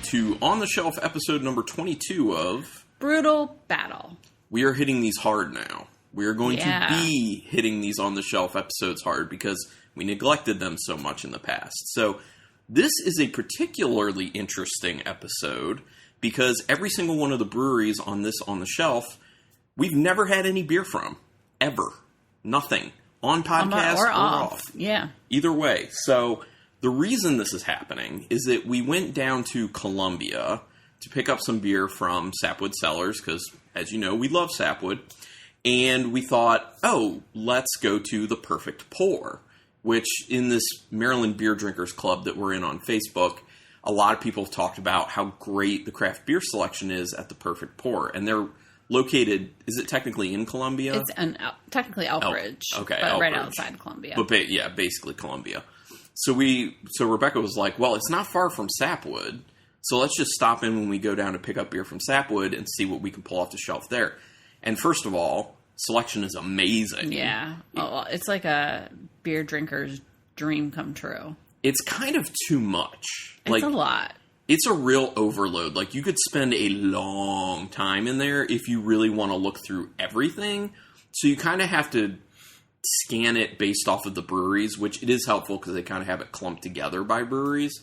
to On the Shelf episode number 22 of Brutal Battle. We are hitting these hard now. We are going to be hitting these On the Shelf episodes hard because we neglected them so much in the past. So this is a particularly interesting episode because every single one of the breweries on this On the Shelf, we've never had any beer from. Ever. Nothing. On podcast or off. Yeah. Either way. So the reason this is happening is that we went down to Columbia to pick up some beer from Sapwood Cellars because, as you know, we love Sapwood. And we thought, let's go to the Perfect Pour, which in this Maryland Beer Drinkers Club that we're in on Facebook, a lot of people have talked about how great the craft beer selection is at the Perfect Pour. And they're located, is it technically in Columbia? It's technically Elkridge, but Elkridge. Right outside Columbia. But basically Columbia. So Rebecca was like, well, it's not far from Sapwood, so let's just stop in when we go down to pick up beer from Sapwood and see what we can pull off the shelf there. And first of all, selection is amazing. Yeah. It's like a beer drinker's dream come true. It's kind of too much. It's a lot. It's a real overload. Like, you could spend a long time in there if you really want to look through everything. So you kind of have to scan it based off of the breweries, which it is helpful because they kind of have it clumped together by breweries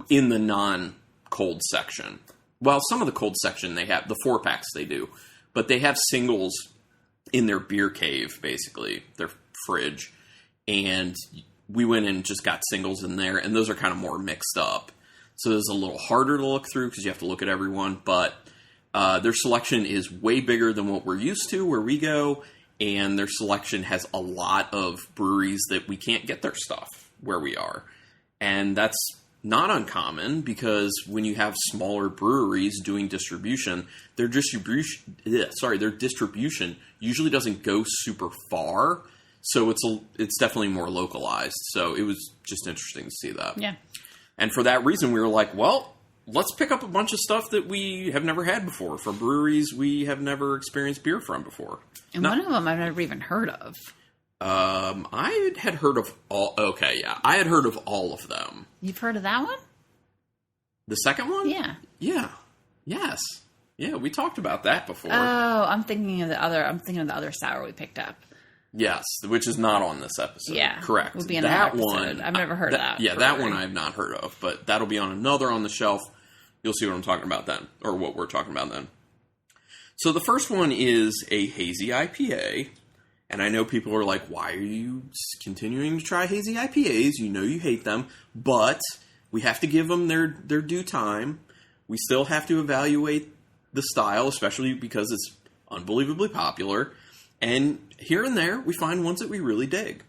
in the non-cold section. Well, some of the cold section, they have the 4-packs they do. But they have singles in their beer cave, basically, their fridge. And we went and just got singles in there, and those are kind of more mixed up. So it's a little harder to look through because you have to look at everyone. But their selection is way bigger than what we're used to where we go. And their selection has a lot of breweries that we can't get their stuff where we are. And that's not uncommon because when you have smaller breweries doing distribution, their distribution usually doesn't go super far. So it's definitely more localized. So it was just interesting to see that. Yeah. And for that reason, we were like, well, let's pick up a bunch of stuff that we have never had before from breweries we have never experienced beer from before. And one of them I've never even heard of. I had heard of all... Okay, yeah. I had heard of all of them. You've heard of that one? The second one? Yeah. Yeah. Yes. Yeah, we talked about that before. Oh, I'm thinking of the other sour we picked up. Yes, which is not on this episode. Yeah. Correct. Would be in that one. I've never heard of that. Yeah, that one I have not heard of, but that'll be on another On the Shelf. You'll see what I'm talking about then, or what we're talking about then. So the first one is a hazy IPA, and I know people are like, why are you continuing to try hazy IPAs? You know you hate them, but we have to give them their due time. We still have to evaluate the style, especially because it's unbelievably popular. And here and there, we find ones that we really dig.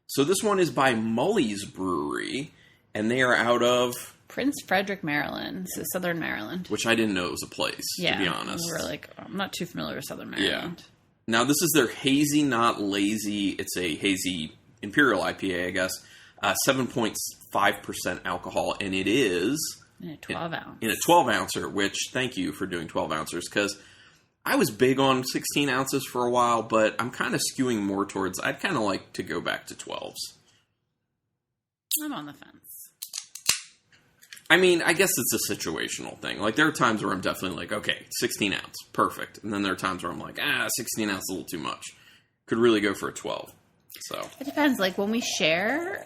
So this one is by Mully's Brewery, and they are out of Prince Frederick, Maryland. So Southern Maryland. Which I didn't know it was a place, to be honest. I'm not too familiar with Southern Maryland. Yeah. Now, this is their Hazy Not Lazy. It's a hazy Imperial IPA, I guess. 7.5% alcohol, and it is in a 12-ounce. In a 12-ouncer, which, thank you for doing 12-ouncers, because I was big on 16 ounces for a while, but I'm kind of skewing more towards, I'd kind of like to go back to 12s. I'm on the fence. I mean, I guess it's a situational thing. Like, there are times where I'm definitely like, okay, 16 ounce, perfect. And then there are times where I'm like, 16 ounce is a little too much. Could really go for a 12. So it depends. Like, when we share,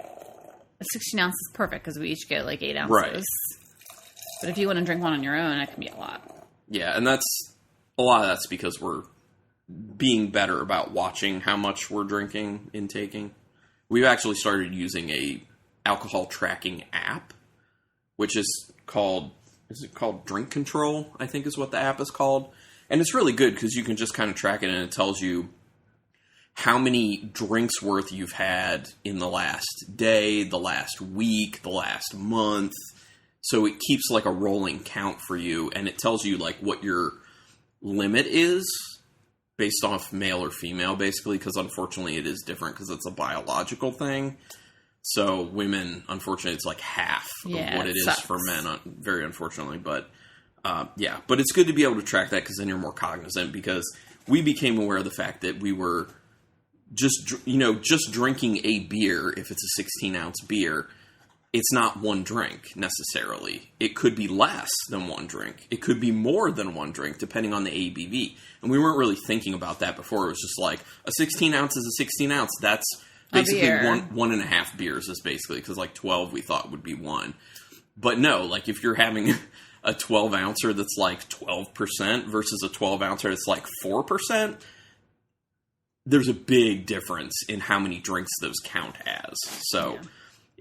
a 16 ounce is perfect because we each get like 8 ounces. Right. But if you want to drink one on your own, that can be a lot. Yeah, and a lot of that's because we're being better about watching how much we're drinking, intaking. We've actually started using a alcohol tracking app, which is called Drink Control, I think is what the app is called. And it's really good because you can just kind of track it and it tells you how many drinks worth you've had in the last day, the last week, the last month. So it keeps like a rolling count for you, and it tells you like what your limit is based off male or female, basically, because unfortunately it is different because it's a biological thing. So women, unfortunately, it's like half of what it is for men, very unfortunately. But yeah, but it's good to be able to track that because then you're more cognizant, because we became aware of the fact that we were just drinking a beer, if it's a 16-ounce beer, it's not one drink necessarily. It could be less than one drink. It could be more than one drink, depending on the ABV. And we weren't really thinking about that before. It was just like, a 16 ounce is a 16 ounce. That's basically one and a half beers is basically, because like 12 we thought would be one. But no, like if you're having a 12 ouncer that's like 12% versus a 12 ouncer that's like 4%, there's a big difference in how many drinks those count as. So... yeah.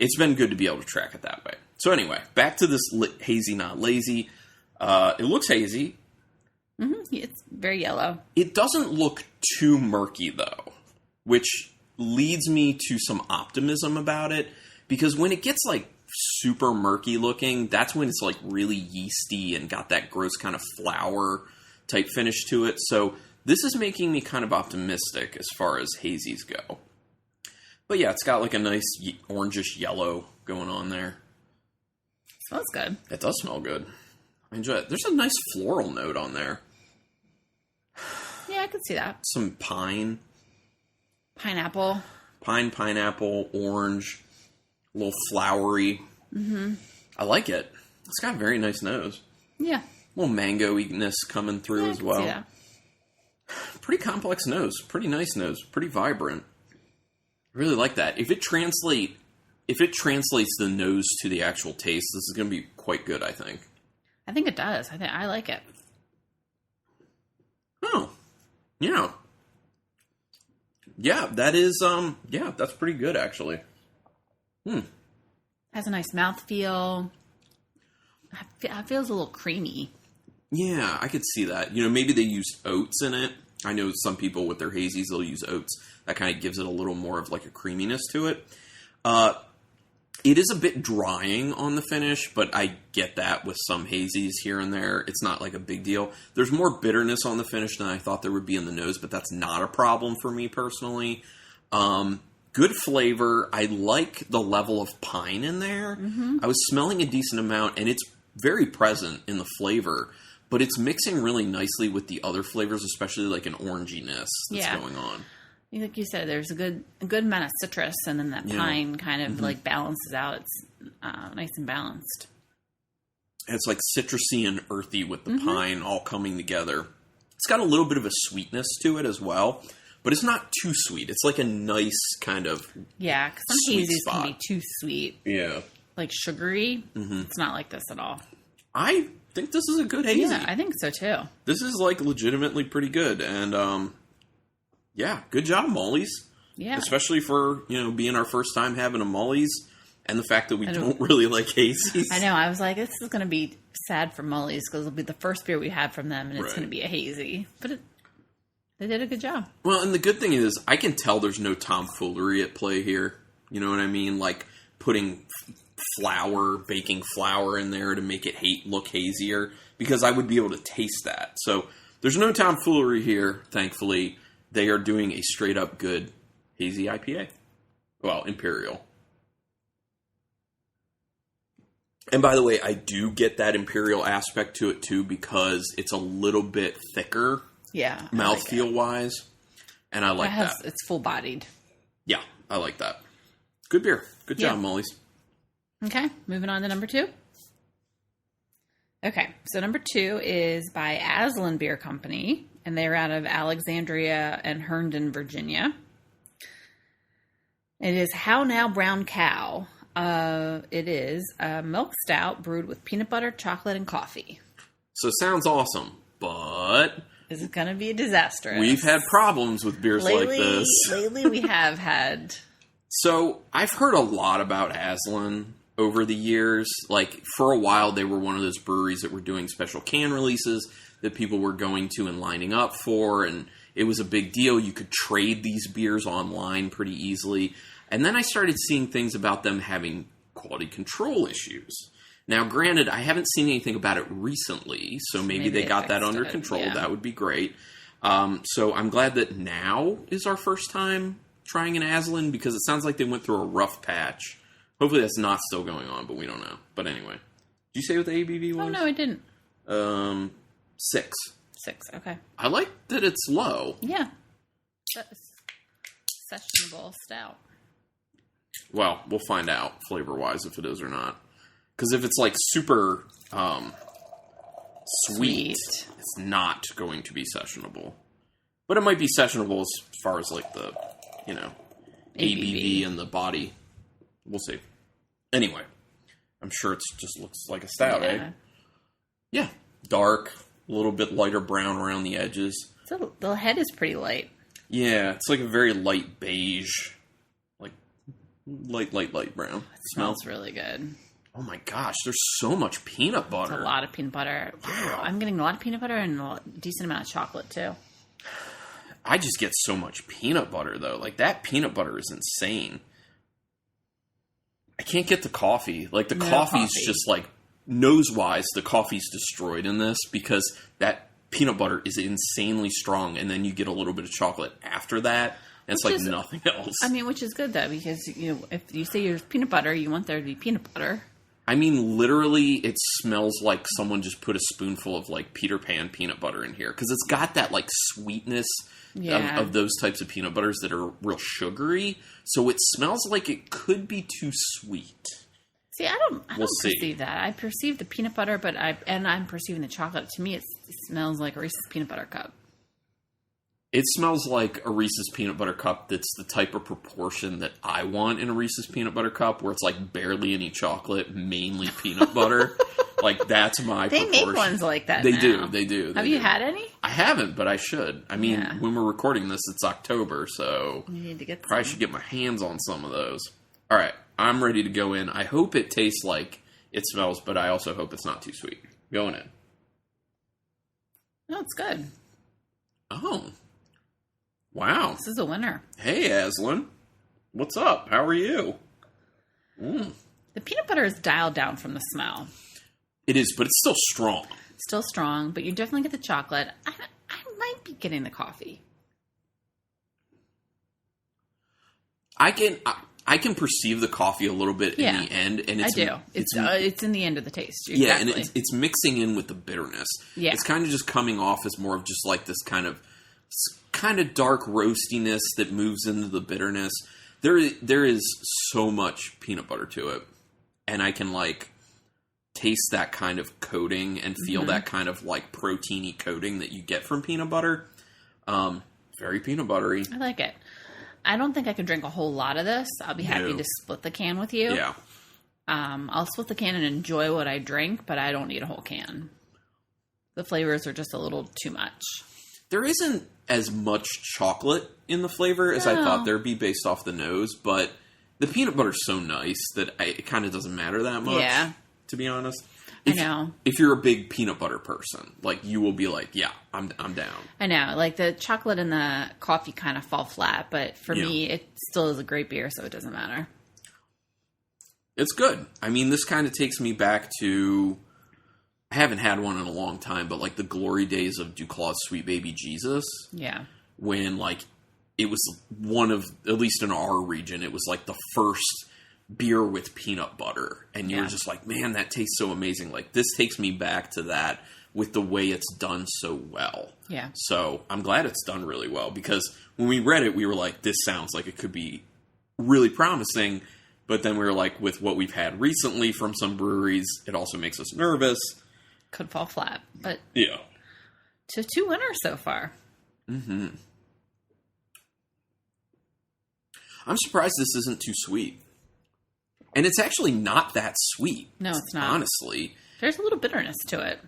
It's been good to be able to track it that way. So anyway, back to this hazy, not lazy. It looks hazy. Mm-hmm. It's very yellow. It doesn't look too murky, though, which leads me to some optimism about it. Because when it gets, like, super murky looking, that's when it's, like, really yeasty and got that gross kind of flour type finish to it. So this is making me kind of optimistic as far as hazies go. But yeah, it's got like a nice orangish yellow going on there. Smells good. It does smell good. I enjoy it. There's a nice floral note on there. Yeah, I could see that. Some pine. Pineapple. Pineapple, orange, a little flowery. Mm-hmm. I like it. It's got a very nice nose. Yeah. A little mango-iness coming through as well. Yeah. Pretty complex nose. Pretty nice nose. Pretty vibrant. Really like that. If it translates the nose to the actual taste, this is going to be quite good, I think. I think it does. I like it. Oh. Yeah. Yeah, that is that's pretty good actually. Has a nice mouthfeel. It feels a little creamy. Yeah, I could see that. You know, maybe they used oats in it. I know some people with their hazies, they'll use oats. That kind of gives it a little more of like a creaminess to it. It is a bit drying on the finish, but I get that with some hazies here and there. It's not like a big deal. There's more bitterness on the finish than I thought there would be in the nose, but that's not a problem for me personally. Good flavor. I like the level of pine in there. Mm-hmm. I was smelling a decent amount, and it's very present in the flavor. But it's mixing really nicely with the other flavors, especially like an oranginess that's going on. Like you said, there's a good amount of citrus, and then that pine kind of like balances out. It's nice and balanced. It's like citrusy and earthy with the pine all coming together. It's got a little bit of a sweetness to it as well, but it's not too sweet. It's like a nice kind of because some hazies can be too sweet. Yeah. Like sugary. Mm-hmm. It's not like this at all. I think this is a good hazy. Yeah, I think so too. This is like legitimately pretty good, and good job, Mully's. Yeah, especially for being our first time having a Mully's, and the fact that we don't really like hazies. I know. I was like, this is going to be sad for Mully's because it'll be the first beer we had from them, and it's going to be a hazy. But they did a good job. Well, and the good thing is, I can tell there's no tomfoolery at play here. You know what I mean? Like putting baking flour in there to make it look hazier, because I would be able to taste that. So there's no tomfoolery here, thankfully. They are doing a straight up good hazy IPA. Well, Imperial. And by the way, I do get that Imperial aspect to it too, because it's a little bit thicker. Yeah. Mouthfeel wise. And I like that. It's full bodied. Yeah, I like that. Good beer. Good job, Mully's. Okay, moving on to number 2. Okay, so number 2 is by Aslin Beer Company, and they're out of Alexandria and Herndon, Virginia. It is How Now Brown Cow. It is a milk stout brewed with peanut butter, chocolate, and coffee. So it sounds awesome, but... is it going to be disastrous? We've had problems with beers like this. Lately we have had... So, I've heard a lot about Aslin over the years. Like, for a while, they were one of those breweries that were doing special can releases that people were going to and lining up for, and it was a big deal. You could trade these beers online pretty easily. And then I started seeing things about them having quality control issues. Now, granted, I haven't seen anything about it recently, so maybe they got that under control. Yeah. That would be great. So I'm glad that now is our first time trying an Aslin, because it sounds like they went through a rough patch. Hopefully that's not still going on, but we don't know. But anyway. Did you say what the ABV was? Oh, no, I didn't. 6. 6, okay. I like that it's low. Yeah. That's sessionable stout. Well, we'll find out flavor-wise if it is or not. Because if it's like super sweet, it's not going to be sessionable. But it might be sessionable as far as like the, ABV and the body. We'll see. Anyway, I'm sure it just looks like a stout, eh? Yeah. Dark, a little bit lighter brown around the edges. So the head is pretty light. Yeah, it's like a very light beige. Like, light brown. It smells really good. Oh my gosh, there's so much peanut butter. It's a lot of peanut butter. Wow. I'm getting a lot of peanut butter and a decent amount of chocolate, too. I just get so much peanut butter, though. Like, that peanut butter is insane. I can't get the coffee. Like, the coffee's just, like, nose-wise, the coffee's destroyed in this because that peanut butter is insanely strong, and then you get a little bit of chocolate after that, and it's like nothing else. I mean, which is good, though, because, if you say there's peanut butter, you want there to be peanut butter. I mean, literally, it smells like someone just put a spoonful of, like, Peter Pan peanut butter in here. Because it's got that, like, sweetness of those types of peanut butters that are real sugary. So it smells like it could be too sweet. See, I don't perceive that. I perceive the peanut butter, I'm perceiving the chocolate. To me, it smells like a Reese's peanut butter cup. It smells like a Reese's peanut butter cup that's the type of proportion that I want in a Reese's peanut butter cup, where it's like barely any chocolate, mainly peanut butter. Like, that's my proportion. They make ones like that They now. do. Have you had any? I haven't, but I should. I mean, when we're recording this, it's October, so you need to get probably should get my hands on some of those. All right, I'm ready to go in. I hope it tastes like it smells, but I also hope it's not too sweet. Going in. No, it's good. Oh. Wow. This is a winner. Hey, Aslin. What's up? How are you? The peanut butter is dialed down from the smell. It is, but it's still strong. Still strong, but you definitely get the chocolate. I might be getting the coffee. I can perceive the coffee a little bit in the end, and I do. It's in the end of the taste. Exactly. Yeah, and it's mixing in with the bitterness. Yeah, it's kind of just coming off as more of just like this kind of dark roastiness that moves into the bitterness. There is so much peanut butter to it, and I can like taste that kind of coating and feel that kind of like proteiny coating that you get from peanut butter. Very peanut buttery. I like it. I don't think I could drink a whole lot of this. I'll be happy to split the can with you. Yeah. I'll split the can and enjoy what I drink, but I don't need a whole can. The flavors are just a little too much. There isn't as much chocolate in the flavor as I thought there'd be based off the nose, but the peanut butter's so nice that it kind of doesn't matter that much, to be honest. I know. If you're a big peanut butter person, like, you will be like, yeah, I'm down. I know. Like, the chocolate and the coffee kind of fall flat, but for me, it still is a great beer, so it doesn't matter. It's good. I mean, this kind of takes me back to... I haven't had one in a long time, but like the glory days of Duclaw's Sweet Baby Jesus. Yeah. When like it was one of, at least in our region, it was like the first beer with peanut butter. And you were just like, man, that tastes so amazing. Like, this takes me back to that with the way it's done so well. Yeah. So I'm glad it's done really well, because when we read it, we were like, this sounds like it could be really promising. But then we were like, with what we've had recently from some breweries, it also makes us nervous. Could fall flat, but to 2 winners so far. Mm-hmm. I'm surprised this isn't too sweet, and it's actually not that sweet. No, it's not. Honestly, there's a little bitterness to it.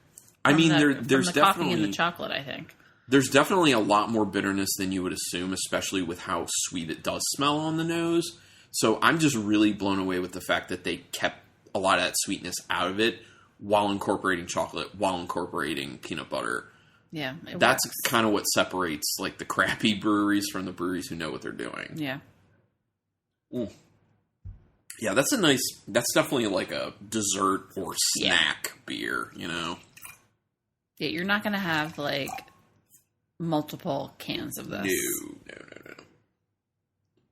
I mean, there's the definitely coffee and the chocolate. I think there's definitely a lot more bitterness than you would assume, especially with how sweet it does smell on the nose. So I'm just really blown away with the fact that they kept a lot of that sweetness out of it, while incorporating chocolate, while incorporating peanut butter. Yeah, that's kind of what separates like the crappy breweries from the breweries who know what they're doing. Yeah. Yeah, that's definitely like a dessert or snack beer, you know? Yeah, you're not going to have like multiple cans of this.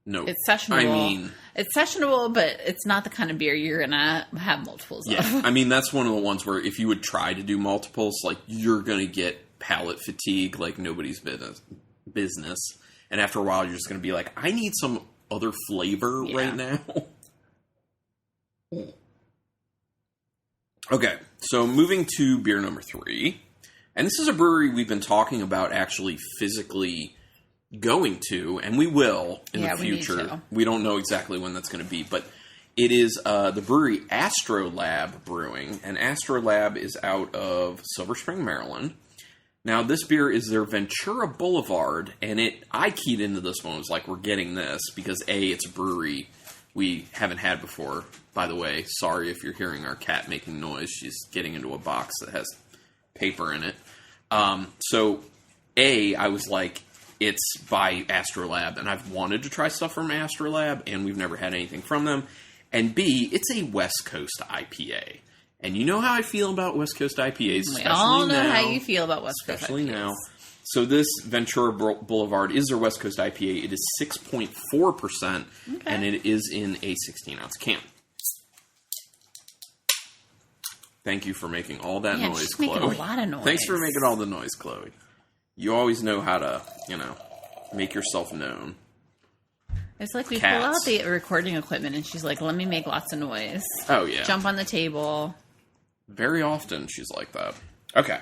No. It's sessionable. I mean, it's sessionable, but it's not the kind of beer you're going to have multiples of. Yeah, I mean, that's one of the ones where if you would try to do multiples, like, you're going to get palate fatigue like nobody's business. And after a while, you're just going to be like, I need some other flavor right now. Okay, so moving to beer number 3. And this is a brewery we've been talking about actually physically going to, and we will in the future. We don't know exactly when that's going to be, but it is the brewery Astro Brewing, and Astro is out of Silver Spring, Maryland. Now, this beer is their Ventura Boulevard, and I keyed into this one. I was like, we're getting this because, A, it's a brewery we haven't had before. By the way, sorry if you're hearing our cat making noise. She's getting into a box that has paper in it. So, A, I was like, it's by Astro and I've wanted to try stuff from Astro and we've never had anything from them. And B, it's a West Coast IPA. And you know how I feel about West Coast IPAs, especially now. We all know how you feel about West Coast IPAs. Especially now. So this Ventura Boulevard is their West Coast IPA. It is 6.4%, and it is in a 16-ounce can. Thank you for making all that noise, Chloe. Making a lot of noise. Thanks for making all the noise, Chloe. You always know how to, make yourself known. It's like we pull out the recording equipment, and she's like, let me make lots of noise. Oh, yeah. Jump on the table. Very often she's like that. Okay.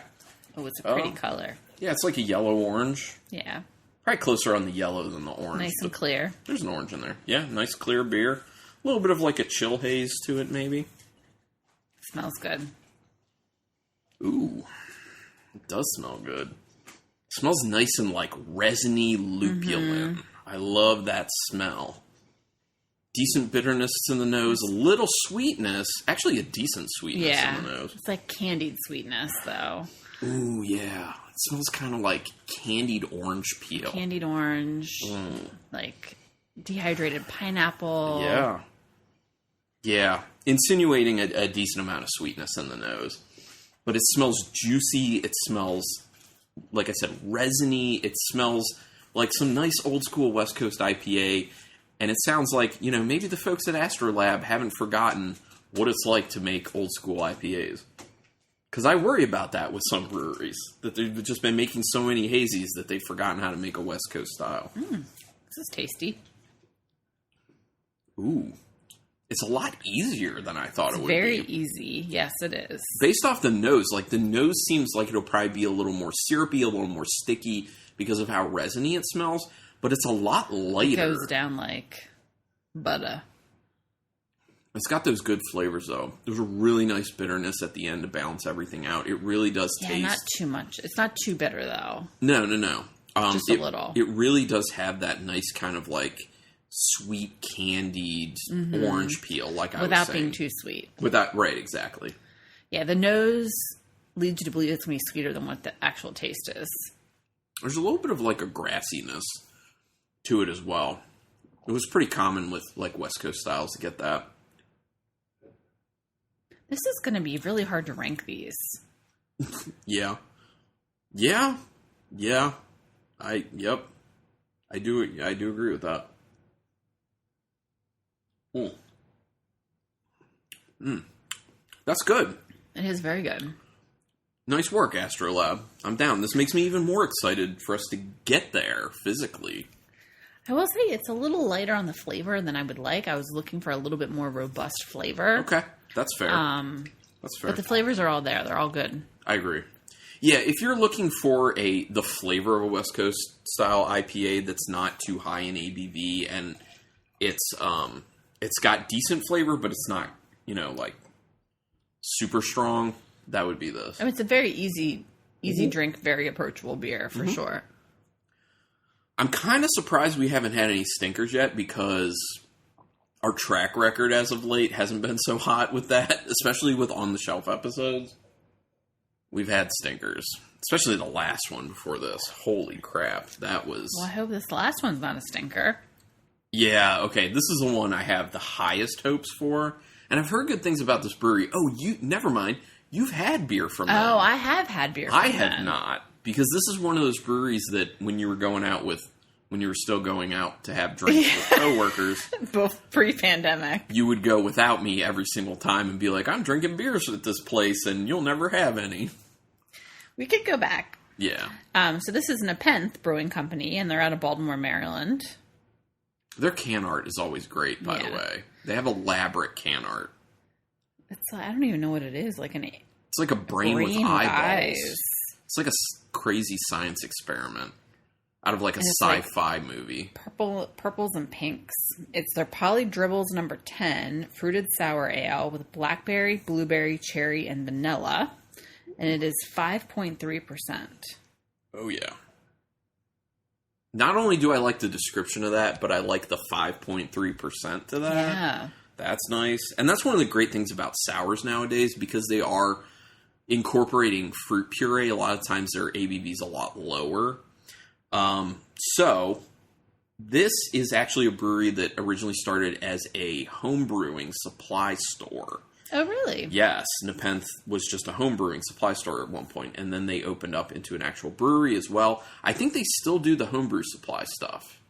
Oh, it's a pretty color. Yeah, it's like a yellow-orange. Yeah. Probably closer on the yellow than the orange. Nice and clear. There's an orange in there. Yeah, nice clear beer. A little bit of like a chill haze to it, maybe. Smells good. Ooh. It does smell good. It smells nice and like resiny lupulin. I love that smell. Decent bitterness in the nose. A little sweetness. Actually, a decent sweetness in the nose. It's like candied sweetness, though. Ooh, yeah. It smells kind of like candied orange peel. Candied orange. Like dehydrated pineapple. Yeah. Yeah. Insinuating a decent amount of sweetness in the nose. But it smells juicy. It smells, like I said, resiny. It smells like some nice old school West Coast IPA. And it sounds like, maybe the folks at Astro haven't forgotten what it's like to make old school IPAs. Because I worry about that with some breweries, that they've just been making so many hazies that they've forgotten how to make a West Coast style. This is tasty. Ooh. It's a lot easier than I thought it would be. Very easy. Yes, it is. Based off the nose, the nose seems like it'll probably be a little more syrupy, a little more sticky because of how resiny it smells, but it's a lot lighter. It goes down like butter. It's got those good flavors, though. There's a really nice bitterness at the end to balance everything out. It really does taste... not too much. It's not too bitter, though. No. Just a little. It really does have that nice kind of, sweet candied orange peel, like I was saying. Without being too sweet. Right, exactly. Yeah, the nose leads you to believe it's going to be sweeter than what the actual taste is. There's a little bit of, a grassiness to it as well. It was pretty common with, West Coast styles to get that. This is going to be really hard to rank these. Yeah. I do agree with that. That's good. It is very good. Nice work, Astro. I'm down. This makes me even more excited for us to get there physically. I will say it's a little lighter on the flavor than I would like. I was looking for a little bit more robust flavor. Okay, that's fair. That's fair. But the flavors are all there. They're all good. I agree. Yeah, if you're looking for the flavor of a West Coast style IPA that's not too high in ABV and it's got decent flavor, but it's not, super strong, that would be this. I mean, it's a very easy drink, very approachable beer for sure. I'm kind of surprised we haven't had any stinkers yet because our track record as of late hasn't been so hot with that, especially with on-the-shelf episodes. We've had stinkers, especially the last one before this. Holy crap, that was... Well, I hope this last one's not a stinker. Yeah, okay, this is the one I have the highest hopes for, and I've heard good things about this brewery. Oh, never mind, you've had beer from them. Oh, I have had beer from them. I have not. Because this is one of those breweries that when you were still going out to have drinks with coworkers, both pre-pandemic, you would go without me every single time and be like, I'm drinking beers at this place and you'll never have any. We could go back. Yeah. So this is Nepenthe Brewing Company and they're out of Baltimore, Maryland. Their can art is always great, by the way. They have elaborate can art. I don't even know what it is. Like it's like a brain with eyeballs. Eyes. It's like a crazy science experiment out of like a sci-fi movie. Purples and pinks. It's their Poly Dribbles number 10 fruited sour ale with blackberry, blueberry, cherry, and vanilla. And it is 5.3%. Oh, yeah. Not only do I like the description of that, but I like the 5.3% to that. Yeah. That's nice. And that's one of the great things about sours nowadays, because they are incorporating fruit puree. A lot of times their ABV is a lot lower. So this is actually a brewery that originally started as a home brewing supply store. Oh, really? Yes. Nepenthe was just a home brewing supply store at one point, and then they opened up into an actual brewery as well. I think they still do the homebrew supply stuff.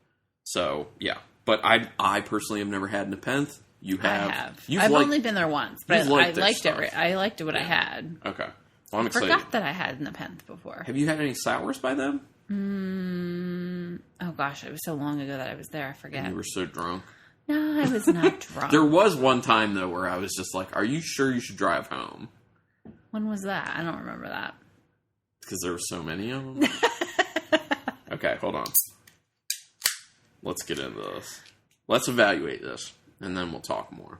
So, yeah. But I personally have never had Nepenthe. You have. I have. I've only been there once, but I liked it. I liked what I had. Okay. Well, I'm excited. I forgot that I had Nepenthe before. Have you had any sours by them? Oh, gosh. It was so long ago that I was there. I forget. And you were so drunk. No, I was not drunk. There was one time, though, where I was just like, are you sure you should drive home? When was that? I don't remember that. Because there were so many of them. Okay, hold on. Let's get into this. Let's evaluate this, and then we'll talk more.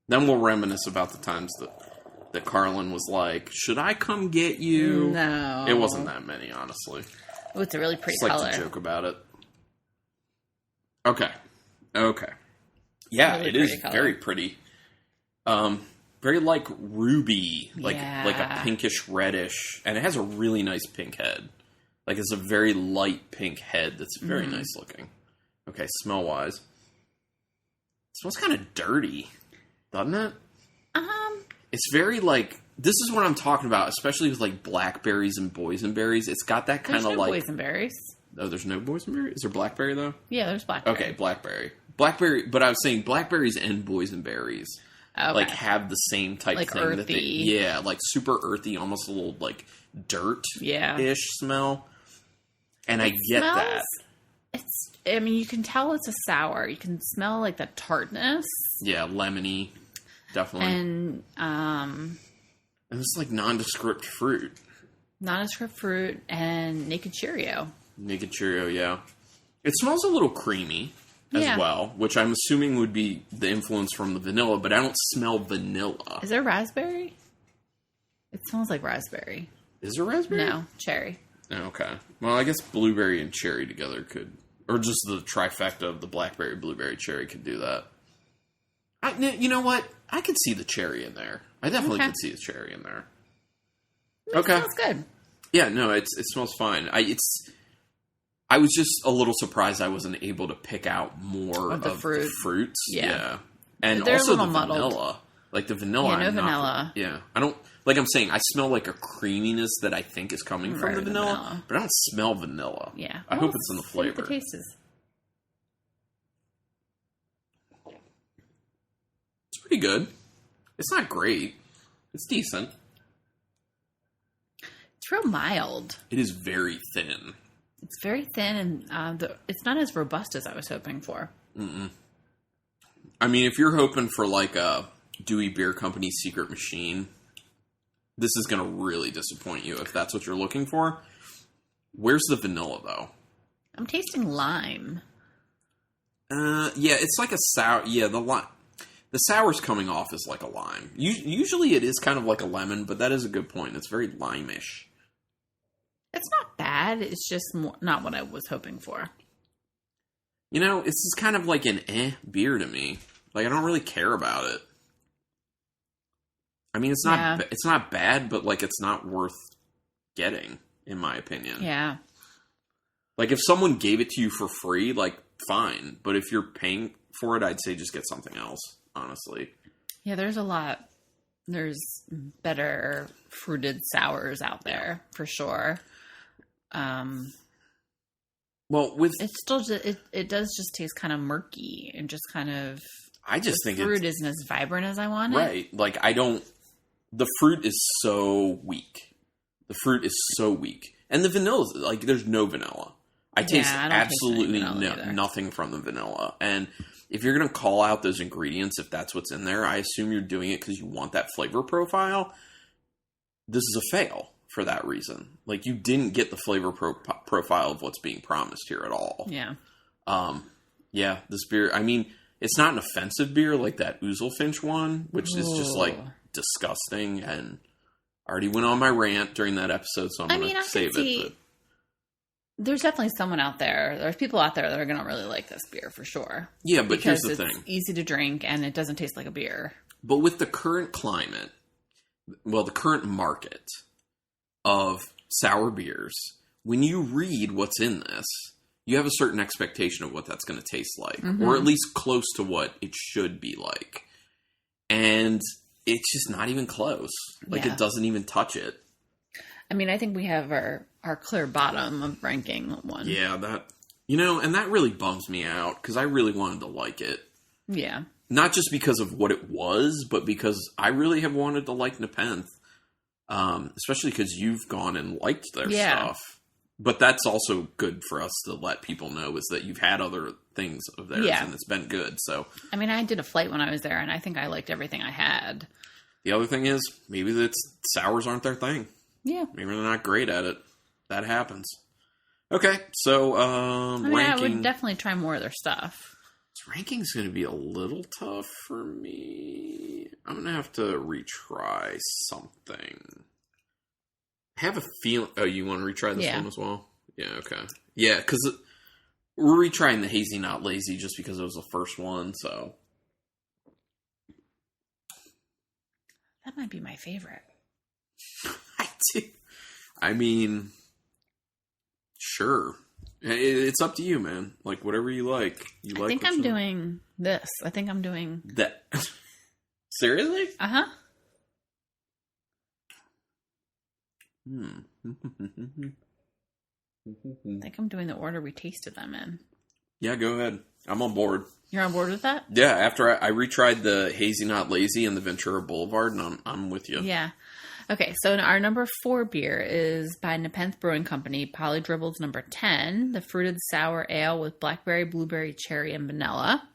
Then we'll reminisce about the times that Carlin was like, should I come get you? No. It wasn't that many, honestly. Oh, it's a really pretty color. color. Like to joke about it. Okay. Yeah, really it is color. Very pretty. Very like ruby, like a pinkish reddish, and it has a really nice pink head. Like it's a very light pink head that's very nice looking. Okay, smell wise, it smells kind of dirty, doesn't it? It's very like, this is what I'm talking about, especially with like blackberries and boysenberries. It's got that kind of like boysenberries. Oh, there's no boysenberry? Is there blackberry though? Yeah, there's blackberry. Okay, blackberry. Blackberry, but I was saying blackberries and boysenberries like have the same type like thing. Earthy. That like super earthy, almost a little like dirt-ish smell. And I get that. I mean, you can tell it's a sour. You can smell like the tartness. Yeah, lemony. Definitely. And it's like nondescript fruit. Nondescript fruit and Naked Cheerio. Naked Cheerio, yeah. It smells a little creamy as well, which I'm assuming would be the influence from the vanilla, but I don't smell vanilla. Is there raspberry? It smells like raspberry. Is there raspberry? No, cherry. Okay. Well, I guess blueberry and cherry together could, or just the trifecta of the blackberry, blueberry, cherry could do that. You know what? I could see the cherry in there. I definitely could see the cherry in there. It smells good. Yeah, no, it smells fine. I was just a little surprised I wasn't able to pick out more of the fruits. Yeah. And they're also the muddled. vanilla. Like the vanilla. Yeah, no vanilla. Yeah. I don't, like I'm saying, I smell like a creaminess that I think is coming from the vanilla, but I don't smell vanilla. Yeah. I hope it's in the flavor. See what the taste is. It's pretty good. It's not great. It's decent. It's real mild. It is very thin. It's very thin, and it's not as robust as I was hoping for. I mean, if you're hoping for like a Dewey Beer Company secret machine, this is going to really disappoint you if that's what you're looking for. Where's the vanilla, though? I'm tasting lime. Yeah, it's like a sour. Yeah, the sour's coming off as like a lime. Usually it is kind of like a lemon, but that is a good point. It's very lime-ish. It's not bad. It's just not what I was hoping for. You know, this is kind of like an beer to me. Like, I don't really care about it. I mean, it's not bad, but like it's not worth getting, in my opinion. Yeah. Like, if someone gave it to you for free, like, fine. But if you're paying for it, I'd say just get something else, honestly. Yeah, there's a lot. There's better fruited sours out there, for sure. Well, it's still it does just taste kind of murky and just kind of. I just think fruit isn't as vibrant as I want it. Right, like the fruit is so weak. The fruit is so weak, and the vanilla like there's no vanilla. I taste absolutely nothing from the vanilla, and if you're going to call out those ingredients, if that's what's in there, I assume you're doing it because you want that flavor profile. This is a fail for that reason. Like, you didn't get the flavor profile of what's being promised here at all. Yeah. Yeah, this beer, I mean, it's not an offensive beer like that Ouzelfinch one, which is just, like, disgusting, and I already went on my rant during that episode, so I'm going to save it. But there's definitely someone out there. There's people out there that are going to really like this beer for sure. Yeah, but because here's the it's thing. Easy to drink and it doesn't taste like a beer. But with the current climate, well, the current market of sour beers, when you read what's in this, you have a certain expectation of what that's going to taste like, or at least close to what it should be like. And it's just not even close. Like, it doesn't even touch it. I mean, I think we have our clear bottom of ranking one. Yeah, that, you know, and that really bums me out because I really wanted to like it. Yeah. Not just because of what it was, but because I really have wanted to like Nepenthe. Especially because you've gone and liked their stuff. But that's also good for us to let people know, is that you've had other things of theirs and it's been good. So, I mean, I did a flight when I was there and I think I liked everything I had. The other thing is, maybe sours aren't their thing. Yeah. Maybe they're not great at it. That happens. Okay, so ranking. I would definitely try more of their stuff. This ranking's going to be a little tough for me. I'm going to have to retry something. I have a feeling... Oh, you want to retry this one as well? Yeah, okay. Yeah, because we're retrying the Hazy Not Lazy just because it was the first one, so... That might be my favorite. I mean, sure. It's up to you, man. Like, whatever you like. I think I'm doing this. I think I'm doing... That. Seriously? Uh-huh. I think I'm doing the order we tasted them in. Yeah, go ahead. I'm on board. You're on board with that? Yeah, after I retried the Hazy Not Lazy and the Ventura Boulevard, and I'm with you. Yeah. Okay, so our number 4 beer is by Nepenthe Brewing Company, Polydribbles number 10, the fruited sour ale with blackberry, blueberry, cherry, and vanilla.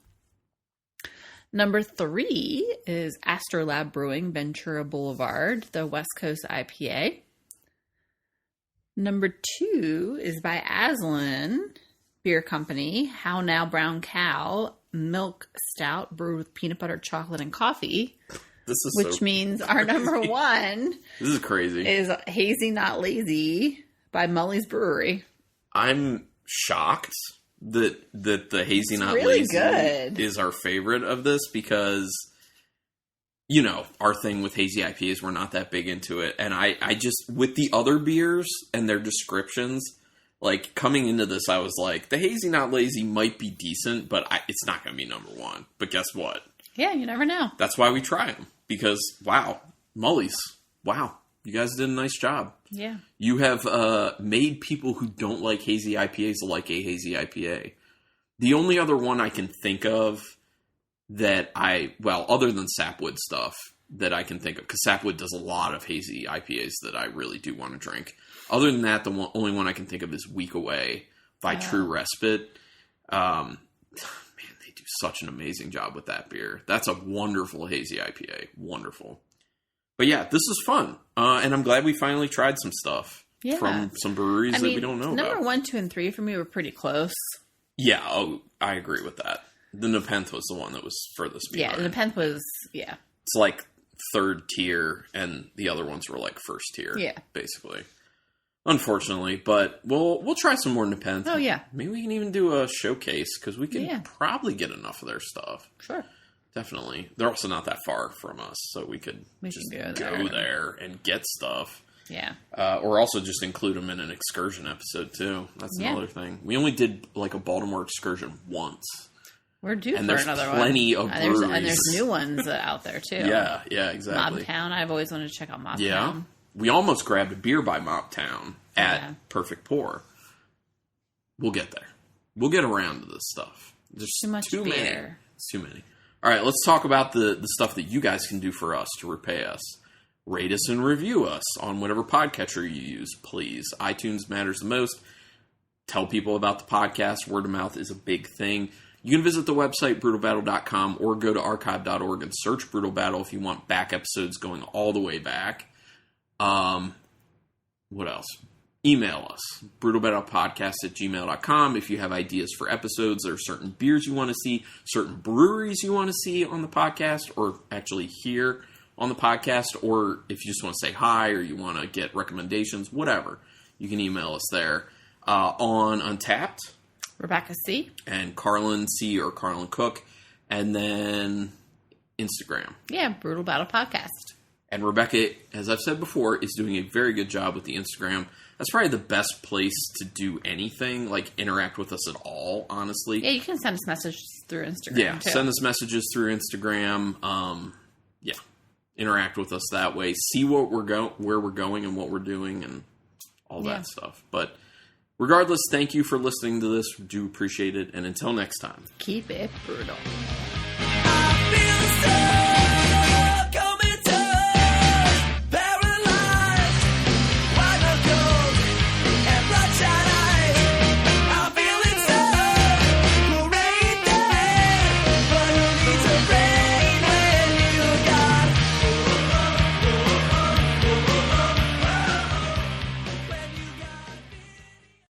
Number 3 is Astro Lab Brewing, Ventura Boulevard, the West Coast IPA. Number 2 is by Aslin Beer Company, How Now Brown Cow, Milk Stout, brewed with peanut butter, chocolate, and coffee. This is which means our number 1 this is crazy. Is Hazy Not Lazy by Mully's Brewery. I'm shocked that the Hazy Not really Lazy good. Is our favorite of this because, you know, our thing with hazy IPAs, we're not that big into it. And I just, with the other beers and their descriptions, like, coming into this, I was like, the Hazy Not Lazy might be decent, but it's not going to be number 1. But guess what? Yeah, you never know. That's why we try them. Because, wow, Mully's. Wow, you guys did a nice job. Yeah. You have made people who don't like hazy IPAs like a hazy IPA. The only other one I can think of that other than Sapwood stuff that I can think of, because Sapwood does a lot of hazy IPAs that I really do want to drink. Other than that, the only one I can think of is Week Away by True Respite. Man, they do such an amazing job with that beer. That's a wonderful hazy IPA. Wonderful. But yeah, this is fun. And I'm glad we finally tried some stuff from some breweries that we don't know about. Number 1, 2, and 3 for me were pretty close. Yeah, I agree with that. The Nepenthe was the one that was furthest behind. Yeah, the Nepenthe was, It's like 3rd tier, and the other ones were like 1st tier. Yeah. Basically. Unfortunately, but we'll try some more Nepenthe. Oh, yeah. Maybe we can even do a showcase, because we can probably get enough of their stuff. Sure. Definitely. They're also not that far from us, so we could just go there and get stuff. Yeah. Or also just include them in an excursion episode, too. That's another thing. We only did like a Baltimore excursion once. We're due and for another one. And there's plenty of breweries. And there's new ones out there, too. Yeah, exactly. Mobtown. I've always wanted to check out Mobtown. Yeah. We almost grabbed a beer by Mobtown at Perfect Pour. We'll get there. We'll get around to this stuff. There's too much beer. Many. It's too many. All right, let's talk about the stuff that you guys can do for us to repay us. Rate us and review us on whatever podcatcher you use, please. iTunes matters the most. Tell people about the podcast. Word of mouth is a big thing. You can visit the website, brutalbattle.com, or go to archive.org and search Brutal Battle if you want back episodes going all the way back. What else? Email us, brutalbattlepodcast@gmail.com, if you have ideas for episodes. There are certain beers you want to see, certain breweries you want to see on the podcast, or actually hear on the podcast, or if you just want to say hi, or you want to get recommendations, whatever. You can email us there. On Untapped, Rebecca C. And Carlin C. or Carlin Cook. And then Instagram. Yeah, Brutal Battle Podcast. And Rebecca, as I've said before, is doing a very good job with the Instagram. That's probably the best place to do anything, like interact with us at all, honestly. Yeah, you can send us messages through Instagram, Yeah, too. send us messages through Instagram. Yeah, interact with us that way. See what where we're going and what we're doing and all that stuff. But regardless, thank you for listening to this. We do appreciate it. And until next time. Keep it brutal. I feel so